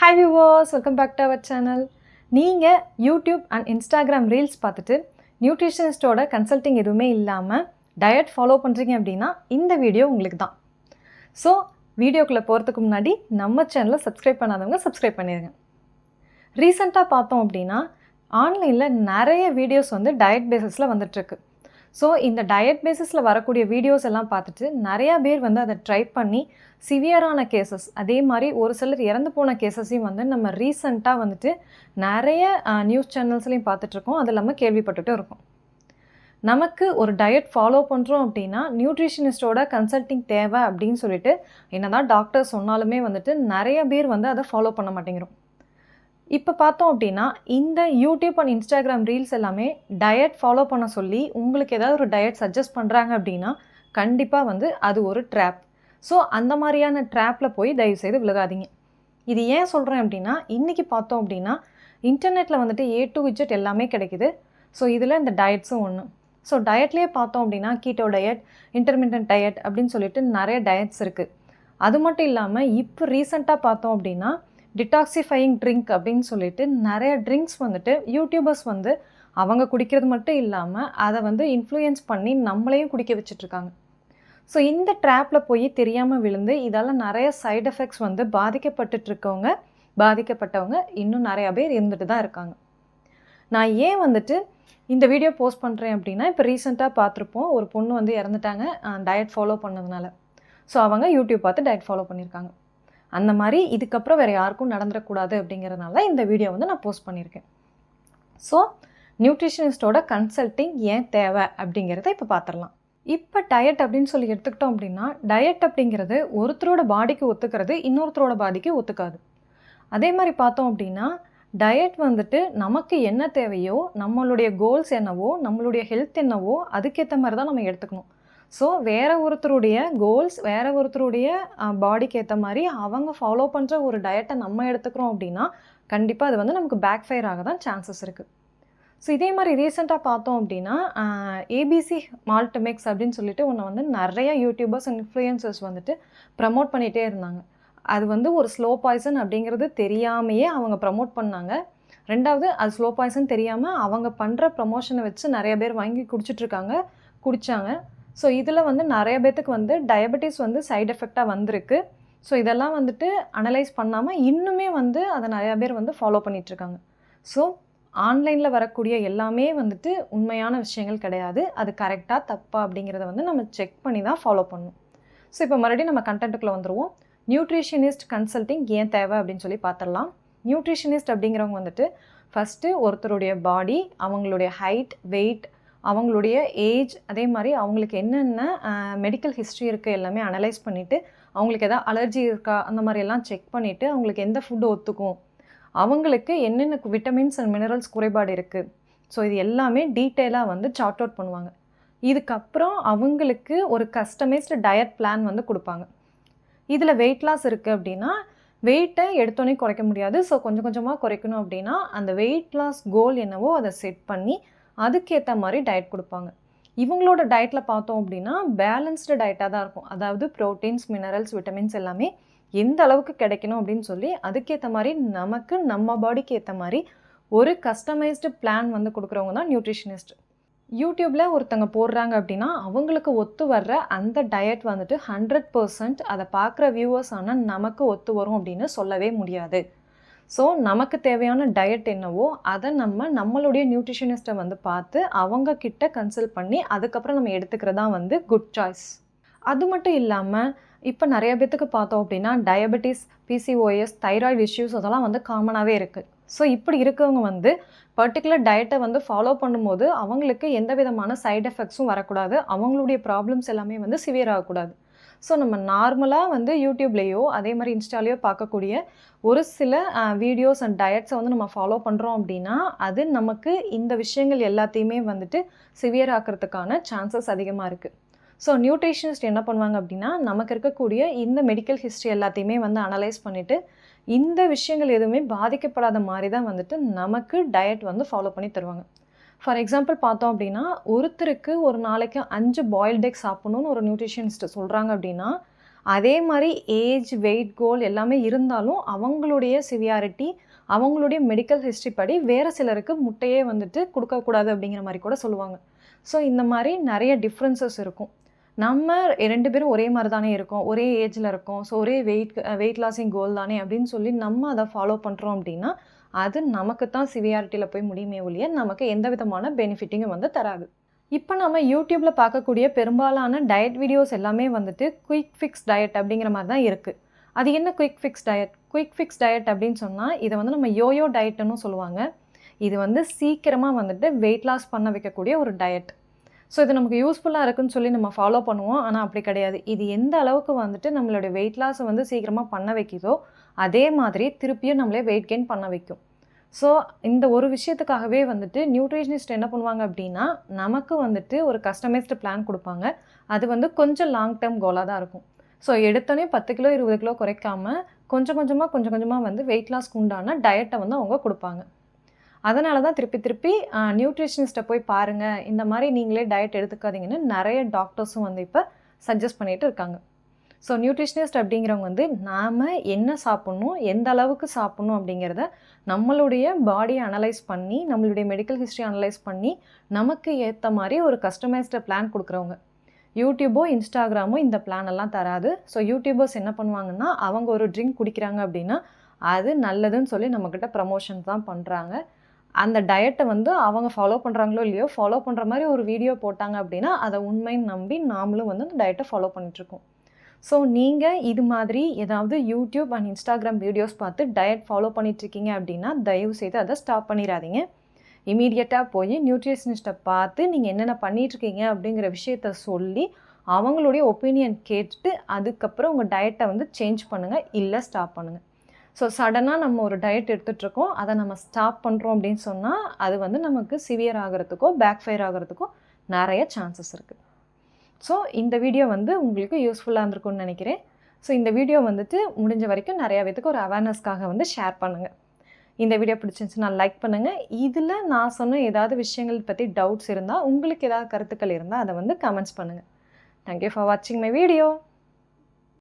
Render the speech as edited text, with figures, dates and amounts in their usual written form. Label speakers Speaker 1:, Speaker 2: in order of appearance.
Speaker 1: Hi viewers, welcome back to our channel. நீங்கள் YouTube and Instagram reels பார்த்துட்டு நியூட்ரிஷனிஸ்டோட consulting எதுவுமே இல்லாமல் டயட் ஃபாலோ பண்ணுறீங்க அப்படின்னா இந்த வீடியோ உங்களுக்கு தான். ஸோ வீடியோக்குள்ளே போகிறதுக்கு முன்னாடி நம்ம சேனலை சப்ஸ்கிரைப் பண்ணாதவங்க சப்ஸ்கிரைப் பண்ணிடுங்க. ரீசெண்டாக பார்த்தோம் அப்படின்னா ஆன்லைனில் நிறைய வீடியோஸ் வந்து டயட் பேஸஸில் வந்துட்டுருக்கு. ஸோ இந்த டயட் பேஸிஸில் வரக்கூடிய வீடியோஸ் எல்லாம் பார்த்துட்டு நிறையா பேர் வந்து அதை ட்ரை பண்ணி சிவியரான கேசஸ், அதே மாதிரி ஒரு சிலர் இறந்து போன கேசஸையும் வந்து நம்ம ரீசெண்டாக வந்துட்டு நிறைய நியூஸ் சேனல்ஸ்லையும் பார்த்துட்ருக்கோம். அது இல்லாமல் கேள்விப்பட்டுட்டு இருக்கோம். நமக்கு ஒரு டயட் ஃபாலோ பண்ணுறோம் அப்படின்னா நியூட்ரிஷனிஸ்டோட கன்சல்ட்டிங் தேவை அப்படின்னு சொல்லிட்டு என்ன தான் டாக்டர் சொன்னாலுமே வந்துட்டு நிறைய பேர் வந்து அதை ஃபாலோ பண்ண மாட்டேங்கிறோம். இப்போ பார்த்தோம் அப்படின்னா இந்த யூடியூப் அண்ட் இன்ஸ்டாகிராம் ரீல்ஸ் எல்லாமே டயட் ஃபாலோ பண்ண சொல்லி உங்களுக்கு ஏதாவது ஒரு டயட் சஜஸ்ட் பண்ணுறாங்க அப்படின்னா கண்டிப்பாக வந்து அது ஒரு ட்ராப். ஸோ அந்த மாதிரியான ட்ராப்பில் போய் தயவுசெய்து விழுகாதீங்க. இது ஏன் சொல்கிறேன் அப்படின்னா இன்றைக்கி பார்த்தோம் அப்படின்னா இன்டர்நெட்டில் வந்துட்டு A to Z எல்லாமே கிடைக்குது. ஸோ இதில் இந்த டயட்ஸும் ஒன்று. ஸோ டயட்லேயே பார்த்தோம் அப்படின்னா கீட்டோ டயட், இன்டர்மிட்டன்ட் டயட் அப்படின்னு சொல்லிட்டு நிறைய டயட்ஸ் இருக்குது. அது மட்டும் இல்லாமல் இப்போ ரீசெண்டாக பார்த்தோம் அப்படின்னா டிடாக்சிஃபையிங் ட்ரிங்க் அப்படின்னு சொல்லிட்டு நிறைய ட்ரிங்க்ஸ் வந்துட்டு யூடியூபர்ஸ் வந்து அவங்க குடிக்கிறது மட்டும் இல்லாமல் அதை வந்து இன்ஃப்ளூயன்ஸ் பண்ணி நம்மளையும் குடிக்க வச்சிட்ருக்காங்க. ஸோ இந்த ட்ராப்பில் போய் தெரியாமல் விழுந்து இதால் நிறைய சைட் எஃபெக்ட்ஸ் வந்து பாதிக்கப்பட்டவங்க இன்னும் நிறையா பேர் இருந்துட்டு தான் இருக்காங்க. நான் ஏன் வந்துட்டு இந்த வீடியோ போஸ்ட் பண்ணுறேன் அப்படின்னா இப்போ ரீசெண்டாக பார்த்துருப்போம், ஒரு பொண்ணு வந்து இறந்துட்டாங்க டயட் ஃபாலோ பண்ணதுனால. ஸோ அவங்க யூடியூப் பார்த்து டயட் ஃபாலோ பண்ணியிருக்காங்க. அந்த மாதிரி இதுக்கப்புறம் வேறு யாருக்கும் நடந்துடக்கூடாது அப்படிங்கிறதுனால இந்த வீடியோ வந்து நான் போஸ்ட் பண்ணியிருக்கேன். ஸோ நியூட்ரிஷனிஸ்டோட கன்சல்ட்டிங் ஏன் தேவை அப்படிங்கிறத இப்போ பார்த்துடலாம். இப்போ டயட் அப்படின்னு சொல்லி எடுத்துக்கிட்டோம் அப்படின்னா டயட் அப்படிங்கிறது ஒருத்தரோட பாடிக்கு ஒத்துக்கிறது இன்னொருத்தரோட பாடிக்கு ஒத்துக்காது. அதே மாதிரி பார்த்தோம் அப்படின்னா டயட் வந்துட்டு நமக்கு என்ன தேவையோ, நம்மளுடைய கோல்ஸ் என்னவோ, நம்மளுடைய ஹெல்த் என்னவோ அதுக்கேற்ற மாதிரி தான் நம்ம எடுத்துக்கணும். ஸோ வேறு ஒருத்தருடைய கோல்ஸ், வேறு ஒருத்தருடைய பாடிக்கு ஏற்ற மாதிரி அவங்க ஃபாலோ பண்ணுற ஒரு டயட்டை நம்ம எடுத்துக்கிறோம் அப்படின்னா கண்டிப்பாக அது வந்து நமக்கு பேக் ஃபயர் ஆக தான் சான்சஸ் இருக்குது. ஸோ இதே மாதிரி ரீசெண்டாக பார்த்தோம் அப்படின்னா ஏபிசி மால்ட் மிக்ஸ் அப்படின்னு சொல்லிட்டு ஒன்று வந்து நிறைய யூடியூபர்ஸ் அண்ட் இன்ஃப்ளூயன்சர்ஸ் வந்துட்டு ப்ரமோட் பண்ணிகிட்டே இருந்தாங்க. அது வந்து ஒரு ஸ்லோ பாய்சன் அப்படிங்கிறது தெரியாமையே அவங்க ப்ரமோட் பண்ணாங்க. ரெண்டாவது அது ஸ்லோ பாய்சன் தெரியாமல் அவங்க பண்ணுற ப்ரமோஷனை வச்சு நிறைய பேர் வாங்கி குடித்தாங்க. ஸோ இதில் வந்து நிறைய பேர்த்துக்கு வந்து டயபெட்டிஸ் வந்து சைடு எஃபெக்டாக வந்திருக்கு. ஸோ இதெல்லாம் வந்துட்டு அனலைஸ் பண்ணாமல் இன்னுமே வந்து அதை நிறையா பேர் வந்து ஃபாலோ பண்ணிகிட்ருக்காங்க. ஸோ ஆன்லைனில் வரக்கூடிய எல்லாமே வந்துட்டு உண்மையான விஷயங்கள் கிடையாது. அது கரெக்டாக தப்பா அப்படிங்கிறத வந்து நம்ம செக் பண்ணி தான் ஃபாலோ பண்ணணும். ஸோ இப்போ மறுபடியும் நம்ம கண்டென்ட்டுக்குள்ளே வந்துடுவோம். நியூட்ரிஷனிஸ்ட் கன்சல்ட்டிங் ஏன் தேவை அப்படின்னு சொல்லி பார்த்துடலாம். நியூட்ரிஷனிஸ்ட் அப்படிங்கிறவங்க வந்துட்டு ஃபஸ்ட்டு ஒருத்தருடைய பாடி, அவங்களுடைய ஹைட், வெயிட், அவங்களுடைய ஏஜ், அதே மாதிரி அவங்களுக்கு என்னென்ன மெடிக்கல் ஹிஸ்ட்ரி இருக்குது எல்லாமே அனலைஸ் பண்ணிவிட்டு அவங்களுக்கு எதாவது அலர்ஜி இருக்கா அந்த மாதிரியெல்லாம் செக் பண்ணிவிட்டு அவங்களுக்கு எந்த ஃபுட்டு ஒத்துக்கும், அவங்களுக்கு என்னென்ன விட்டமின்ஸ் அண்ட் மினரல்ஸ் குறைபாடு இருக்குது, ஸோ இது எல்லாமே டீட்டெயிலாக வந்து சார்ட் அவுட் பண்ணுவாங்க. இதுக்கப்புறம் அவங்களுக்கு ஒரு கஸ்டமைஸ்டு டயட் பிளான் வந்து கொடுப்பாங்க. இதில் வெயிட் லாஸ் இருக்குது அப்படின்னா வெயிட்டை எடுத்தோன்னே குறைக்க முடியாது. ஸோ கொஞ்சம் கொஞ்சமாக குறைக்கணும் அப்படின்னா அந்த வெயிட் லாஸ் கோல் என்னவோ அதை செட் பண்ணி அதுக்கேற்ற மாதிரி டயட் கொடுப்பாங்க. இவங்களோட டயட்டில் பார்த்தோம் அப்படின்னா பேலன்ஸ்டு டயட்டாக தான் இருக்கும். அதாவது ப்ரோட்டீன்ஸ், மினரல்ஸ், விட்டமின்ஸ் எல்லாமே எந்த அளவுக்கு கிடைக்கணும் அப்படின்னு சொல்லி அதுக்கேற்ற மாதிரி நமக்கு நம்ம பாடிக்கு ஏற்ற மாதிரி ஒரு கஸ்டமைஸ்டு பிளான் வந்து கொடுக்குறவங்க தான் நியூட்ரிஷனிஸ்ட். யூடியூப்பில் ஒருத்தங்க போடுறாங்க அப்படின்னா அவங்களுக்கு ஒத்து வர்ற அந்த டயட் வந்துட்டு 100% அதை பார்க்குற வியூவர்ஸ் ஆனால் நமக்கு ஒத்து வரும் அப்படின்னு சொல்லவே முடியாது. ஸோ நமக்கு தேவையான டயட் என்னவோ அதை நம்மளுடைய நியூட்ரிஷனிஸ்ட்டை வந்து பார்த்து அவங்கக்கிட்ட கன்சல்ட் பண்ணி அதுக்கப்புறம் நம்ம எடுத்துக்கிறதா வந்து குட் சாய்ஸ். அது மட்டும் இல்லாமல் இப்போ நிறைய பேத்துக்கு பார்த்தோம் அப்படின்னா டயபெட்டிஸ், PCOS, தைராய்டு இஷ்யூஸ் அதெல்லாம் வந்து காமனாகவே இருக்குது. ஸோ இப்படி இருக்கவங்க வந்து பர்டிகுலர் டயட்டை வந்து ஃபாலோ பண்ணும்போது அவங்களுக்கு எந்த விதமான சைட் எஃபெக்ட்ஸும் வரக்கூடாது, அவங்களுடைய ப்ராப்ளம்ஸ் எல்லாமே வந்து சிவியர் ஆகக்கூடாது. ஸோ நம்ம நார்மலாக வந்து யூடியூப்லேயோ அதே மாதிரி இன்ஸ்டாலேயோ பார்க்கக்கூடிய ஒரு சில வீடியோஸ் அண்ட் டயட்ஸை வந்து நம்ம ஃபாலோ பண்ணுறோம் அப்படின்னா அது நமக்கு இந்த விஷயங்கள் எல்லாத்தையுமே வந்துட்டு சிவியர் ஆக்கிறதுக்கான சான்சஸ் அதிகமாக இருக்குது. ஸோ நியூட்ரிஷனிஸ்ட் என்ன பண்ணுவாங்க அப்படின்னா நமக்கு இருக்கக்கூடிய இந்த மெடிக்கல் ஹிஸ்ட்ரி எல்லாத்தையுமே வந்து அனலைஸ் பண்ணிவிட்டு இந்த விஷயங்கள் எதுவுமே பாதிக்கப்படாத மாதிரி தான் வந்துட்டு நமக்கு டயட் வந்து ஃபாலோ பண்ணி தருவாங்க. ஃபார் எக்ஸாம்பிள் பார்த்தோம் அப்படின்னா ஒருத்தருக்கு ஒரு நாளைக்கு 5 பாயில்ட் எக் சாப்பிட்ணுன்னு ஒரு நியூட்ரிஷனிஸ்ட் சொல்கிறாங்க அப்படின்னா அதே மாதிரி ஏஜ், வெயிட், கோல் எல்லாமே இருந்தாலும் அவங்களுடைய சிவியாரிட்டி, அவங்களுடைய மெடிக்கல் ஹிஸ்ட்ரி படி வேறு சிலருக்கு முட்டையே வந்துட்டு கொடுக்கக்கூடாது அப்படிங்கிற மாதிரி கூட சொல்லுவாங்க. ஸோ இந்த மாதிரி நிறைய டிஃப்ரென்சஸ் இருக்கும். நம்ம 2 பேரும் ஒரே மாதிரி தானே இருக்கோம், ஒரே ஏஜில் இருக்கோம், ஸோ ஒரே வெயிட் லாஸிங் கோல் தானே அப்படின்னு சொல்லி நம்ம அதை ஃபாலோ பண்ணுறோம் அப்படின்னா அது நமக்கு தான் சிவியாரிட்டியில் போய் முடியுமே ஒழிய நமக்கு எந்த விதமான பெனிஃபிட்டிங்கும் வந்து தராது. இப்போ நம்ம யூடியூப்பில் பார்க்கக்கூடிய பெரும்பாலான டயட் வீடியோஸ் எல்லாமே வந்துட்டு குயிக் ஃபிக்ஸ் டயட் அப்படிங்கிற மாதிரி தான் இருக்குது. அது என்ன quick fix diet? Quick fix diet அப்படின்னு சொன்னால் இதை வந்து நம்ம யோயோ டயட்டுன்னு சொல்லுவாங்க. இது வந்து சீக்கிரமாக வந்துட்டு வெயிட் லாஸ் பண்ண வைக்கக்கூடிய ஒரு டயட். ஸோ இது நமக்கு யூஸ்ஃபுல்லாக இருக்குன்னு சொல்லி நம்ம ஃபாலோ பண்ணுவோம். ஆனால் அப்படி கிடையாது. இது எந்த அளவுக்கு வந்துட்டு நம்மளுடைய வெயிட் லாஸை வந்து சீக்கிரமாக பண்ண வைக்குதோ அதே மாதிரி திருப்பியும் நம்மளே வெயிட் கெயின் பண்ண வைக்கும். ஸோ இந்த ஒரு விஷயத்துக்காகவே வந்துட்டு நியூட்ரிஷனிஸ்ட் என்ன பண்ணுவாங்க அப்படின்னா நமக்கு வந்துட்டு ஒரு கஸ்டமைஸ்டு பிளான் கொடுப்பாங்க. அது வந்து கொஞ்சம் லாங் டேர்ம் கோலாக தான் இருக்கும். ஸோ எடுத்தோடனே 10 கிலோ 20 கிலோ குறைக்காமல் கொஞ்சம் கொஞ்சமாக வந்து வெயிட் லாஸ்க்கு உண்டான டயட்டை வந்து அவங்க கொடுப்பாங்க. அதனால தான் திருப்பி நியூட்ரிஷனிஸ்ட்டை போய் பாருங்கள், இந்த மாதிரி நீங்களே டயட் எடுத்துக்காதீங்கன்னு நிறைய டாக்டர்ஸும் வந்து இப்போ சஜஸ்ட் பண்ணிகிட்டு இருக்காங்க. ஸோ நியூட்ரிஷனிஸ்ட் அப்படிங்கிறவங்க வந்து நாம் என்ன சாப்பிட்ணும், எந்த அளவுக்கு சாப்பிட்ணும் அப்படிங்கிறத நம்மளுடைய பாடியை அனலைஸ் பண்ணி, நம்மளுடைய மெடிக்கல் ஹிஸ்ட்ரி அனலைஸ் பண்ணி நமக்கு ஏற்ற மாதிரி ஒரு கஸ்டமைஸ்டு பிளான் கொடுக்குறவங்க. யூடியூபோ இன்ஸ்டாகிராமோ இந்த பிளான் எல்லாம் தராது. ஸோ யூடியூபர்ஸ் என்ன பண்ணுவாங்கன்னா அவங்க ஒரு ட்ரிங்க் குடிக்கிறாங்க அப்படின்னா அது நல்லதுன்னு சொல்லி நம்மக்கிட்ட ப்ரமோஷன் தான் பண்ணுறாங்க. அந்த டயட்டை வந்து அவங்க ஃபாலோ பண்ணுறாங்களோ இல்லையோ ஃபாலோ பண்ணுற மாதிரி ஒரு வீடியோ போட்டாங்க அப்படின்னா அதை உண்மைன்னு நம்பி நாமளும் வந்து அந்த டயட்டை ஃபாலோ பண்ணிகிட்ருக்கோம். ஸோ நீங்கள் இது மாதிரி ஏதாவது யூடியூப் அண்ட் இன்ஸ்டாகிராம் வீடியோஸ் பார்த்து டயட் ஃபாலோ பண்ணிகிட்ருக்கீங்க அப்படின்னா தயவுசெய்து அதை ஸ்டாப் பண்ணிடாதீங்க. இமீடியட்டாக போய் நியூட்ரிஷனிஸ்ட்டை பார்த்து நீங்கள் என்னென்ன பண்ணிகிட்ருக்கீங்க அப்படிங்கிற விஷயத்த சொல்லி அவங்களுடைய ஒப்பீனியன் கேட்டுட்டு அதுக்கப்புறம் உங்கள் டயட்டை வந்து சேஞ்ச் பண்ணுங்கள், இல்லை ஸ்டாப் பண்ணுங்கள். ஸோ சடனாக நம்ம ஒரு டயட் எடுத்துகிட்ருக்கோம், அதை நம்ம ஸ்டாப் பண்ணுறோம் அப்படின்னு சொன்னால் அது வந்து நமக்கு சிவியர் ஆகிறதுக்கோ பேக் ஃபயர் ஆகிறதுக்கோ நிறைய சான்சஸ் இருக்குது. ஸோ இந்த வீடியோ வந்து உங்களுக்கு யூஸ்ஃபுல்லாக இருந்திருக்கும்னு நினைக்கிறேன். ஸோ இந்த வீடியோ வந்துட்டு முடிஞ்ச வரைக்கும் நிறையா பேத்துக்கு ஒரு அவேர்னஸ்க்காக வந்து ஷேர் பண்ணுங்கள். இந்த வீடியோ பிடிச்சிருந்துச்சுன்னா லைக் பண்ணுங்கள். இதில் நான் சொன்ன ஏதாவது விஷயங்கள் பற்றி டவுட்ஸ் இருந்தால், உங்களுக்கு ஏதாவது கருத்துக்கள் இருந்தால் அதை வந்து கமெண்ட்ஸ் பண்ணுங்கள். தேங்க்யூ ஃபார் வாட்சிங் மை வீடியோ.